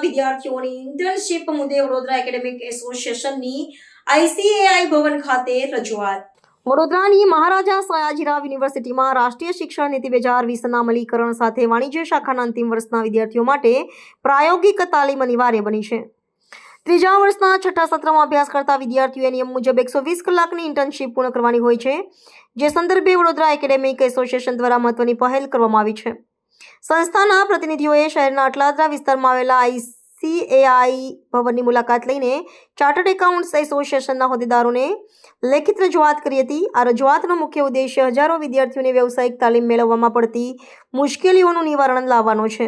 વિદ્યાર્થીઓની ઇન્ટર્નશીપ મુદ્દે Vadodara academic એસોસિએશનની ICAI ભવન ખાતે રજૂઆત. વડોદરાની મહારાજા સયાજીરાવ યુનિવર્સિટીમાં રાષ્ટ્રીય શિક્ષણ નીતિ 2020ના અમલીકરણ સાથે વાણિજ્ય શાખાના અંતિમ વર્ષના વિદ્યાર્થીઓ માટે પ્રાયોગિક તાલીમ અનિવાર્ય બની છે. ત્રીજા વર્ષના છઠ્ઠા સત્રમાં અભ્યાસ કરતા વિદ્યાર્થીઓએ નિયમ મુજબ 120 કલાકની ઇન્ટર્નશીપ પૂર્ણ કરવાની હોય છે, જે સંદર્ભે વડોદરા એકેડેમિક એસોસિએશન દ્વારા મહત્વની પહેલ કરવામાં આવી છે. સંસ્થાના પ્રતિનિધિઓએ શહેરના અટલાદરા વિસ્તારમાં આવેલા ICAI ભવનની મુલાકાત લઈને ચાર્ટર્ડ એકાઉન્ટ્સ એસોસિએશનના હોદ્દેદારોને લેખિત રજૂઆત કરી હતી. આ રજૂઆતનો મુખ્ય ઉદ્દેશ્ય હજારો વિદ્યાર્થીઓને વ્યવસાયિક તાલીમ મેળવવામાં પડતી મુશ્કેલીઓનું નિવારણ લાવવાનો છે.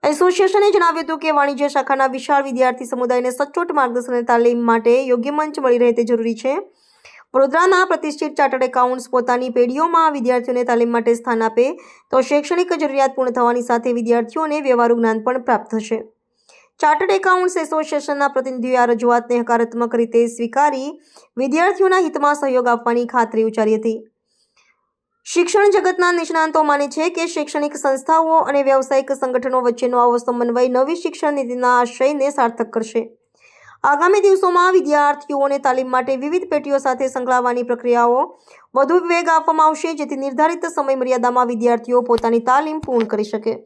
એસોસિએશને જણાવ્યું હતું કે વાણિજ્ય શાખાના વિશાળ વિદ્યાર્થી સમુદાયને સચોટ માર્ગદર્શન અને તાલીમ માટે યોગ્ય મંચ મળી રહે તે જરૂરી છે. વડોદરાના પ્રતિષ્ઠિત ચાર્ટર્ડ એકાઉન્ટ્સ પોતાની પેઢીઓમાં વિદ્યાર્થીઓને તાલીમ માટે સ્થાન આપે તો શૈક્ષણિક જરૂરિયાત પૂર્ણ થવાની સાથે વિદ્યાર્થીઓને વ્યવહારુ જ્ઞાન પણ પ્રાપ્ત થશે. ચાર્ટર્ડ એકાઉન્ટ્સ એસોસિએશનના પ્રતિનિધિઓએ આ રજૂઆતને હકારાત્મક રીતે સ્વીકારી વિદ્યાર્થીઓના હિતમાં સહયોગ આપવાની ખાતરી ઉચ્ચારી હતી. શિક્ષણ જગતના નિષ્ણાંતો માને છે કે શૈક્ષણિક સંસ્થાઓ અને વ્યાવસાયિક સંગઠનો વચ્ચેનો આવો સમન્વય નવી શિક્ષણ નીતિના આશયને સાર્થક કરશે. આગામી દિવસોમાં વિદ્યાર્થીઓને તાલીમ માટે વિવિધ પેઢીઓ સાથે સંકળાવવાની પ્રક્રિયાઓ વધુ વેગ આપવામાં આવશે, જેથી નિર્ધારિત સમય મર્યાદામાં વિદ્યાર્થીઓ પોતાની તાલીમ પૂર્ણ કરી શકે.